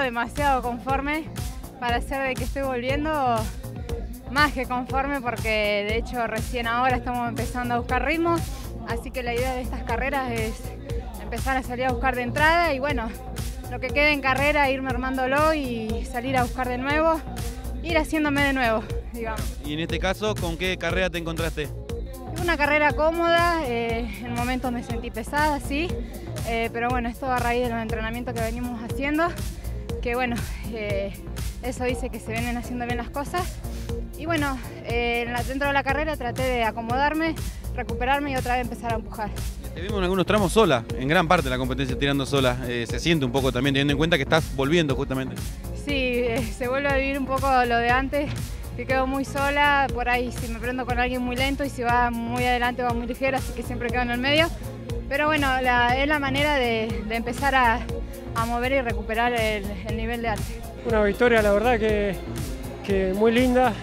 demasiado conforme para ser de que estoy volviendo, más que conforme, porque de hecho recién ahora estamos empezando a buscar ritmo, así que la idea de estas carreras es empezar a salir a buscar de entrada y bueno, lo que quede en carrera irme armándolo y salir a buscar de nuevo, ir haciéndome de nuevo, digamos. Y en este caso, ¿con qué carrera te encontraste? Una carrera cómoda, en momentos me sentí pesada, sí, pero bueno, esto a raíz de los entrenamientos que venimos haciendo, que bueno, eso dice que se vienen haciendo bien las cosas. Y bueno, dentro de la carrera traté de acomodarme, recuperarme y otra vez empezar a empujar. Te vimos en algunos tramos sola, en gran parte de la competencia tirando sola. Se siente un poco también, teniendo en cuenta que estás volviendo justamente. Sí, se vuelve a vivir un poco lo de antes, que quedo muy sola, por ahí si me prendo con alguien muy lento y si va muy adelante va muy ligera, así que siempre quedo en el medio. Pero bueno, es la manera de empezar a mover y recuperar el nivel de antes. Una victoria, la verdad que muy linda,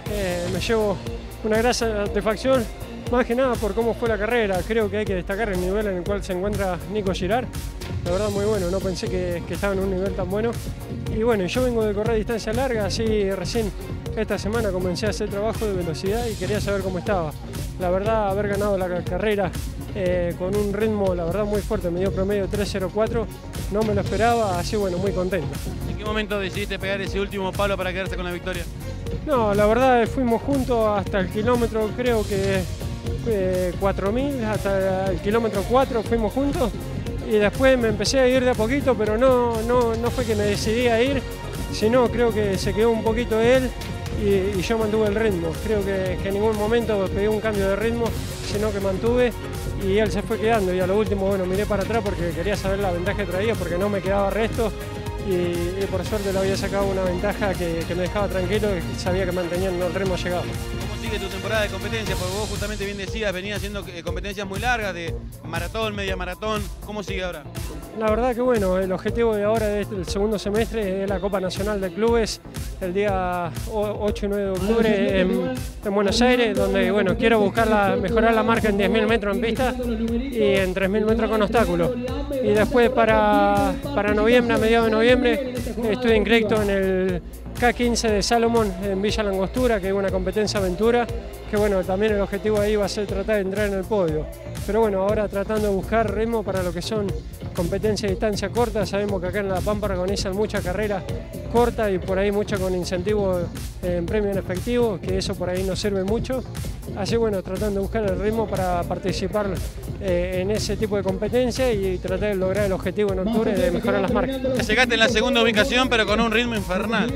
me llevo una gran satisfacción, más que nada por cómo fue la carrera. Creo que hay que destacar el nivel en el cual se encuentra Nico Girard, la verdad muy bueno, no pensé que estaba en un nivel tan bueno. Y bueno, yo vengo de correr distancia larga, así recién esta semana comencé a hacer trabajo de velocidad y quería saber cómo estaba. La verdad, haber ganado la carrera con un ritmo, la verdad, muy fuerte, me dio promedio 3.04, no me lo esperaba, así bueno, muy contento. ¿En qué momento decidiste pegar ese último palo para quedarse con la victoria? No, la verdad fuimos juntos hasta el kilómetro, creo que 4.000, hasta el kilómetro 4 fuimos juntos y después me empecé a ir de a poquito, pero no fue que me decidí a ir, sino creo que se quedó un poquito él y yo mantuve el ritmo. Creo que en ningún momento pegué un cambio de ritmo, sino que mantuve y él se fue quedando y a lo último bueno, miré para atrás porque quería saber la ventaja que traía porque no me quedaba resto y por suerte le había sacado una ventaja que me dejaba tranquilo y sabía que mantenían el ritmo llegado. ¿Cómo sigue tu temporada de competencia? Porque vos justamente bien decías, venías haciendo competencias muy largas de maratón, media maratón. ¿Cómo sigue ahora? La verdad que bueno, el objetivo de ahora del segundo semestre es la Copa Nacional de Clubes el día 8 y 9 de octubre en Buenos Aires, donde bueno, quiero buscar mejorar la marca en 10.000 metros en pista y en 3.000 metros con obstáculos. Y después para noviembre, a mediados de noviembre, estoy inscrito en el K15 de Salomón en Villa Langostura, que es una competencia aventura, que bueno, también el objetivo ahí va a ser tratar de entrar en el podio. Pero bueno, ahora tratando de buscar ritmo para lo que son competencias de distancia corta. Sabemos que acá en La Pampa organizan mucha carrera corta y por ahí mucha con incentivos en premio en efectivo, que eso por ahí nos sirve mucho. Así bueno, tratando de buscar el ritmo para participar en ese tipo de competencia y tratar de lograr el objetivo en octubre de mejorar las marcas. Llegaste en la segunda ubicación, pero con un ritmo infernal.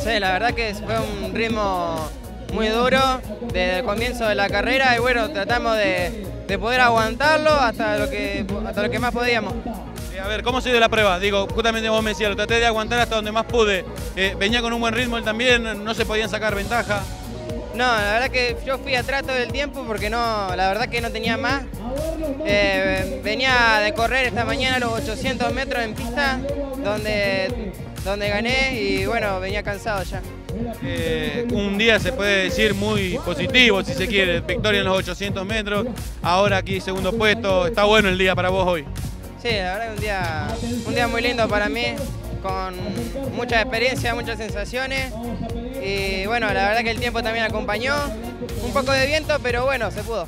Sí, la verdad que fue un ritmo muy duro desde el comienzo de la carrera y bueno, tratamos de poder aguantarlo hasta lo que más podíamos. A ver, ¿cómo se dio la prueba? Digo, justamente vos me decías, lo traté de aguantar hasta donde más pude. Venía con un buen ritmo él también, no se podían sacar ventaja. No, la verdad que yo fui atrás todo el tiempo porque la verdad que no tenía más. Venía de correr esta mañana los 800 metros en pista, donde gané y bueno, venía cansado ya. Un día se puede decir muy positivo, si se quiere, victoria en los 800 metros, ahora aquí segundo puesto, está bueno el día para vos hoy. Sí, la verdad que un día muy lindo para mí, con mucha experiencia, muchas sensaciones y bueno, la verdad que el tiempo también acompañó, un poco de viento, pero bueno, se pudo.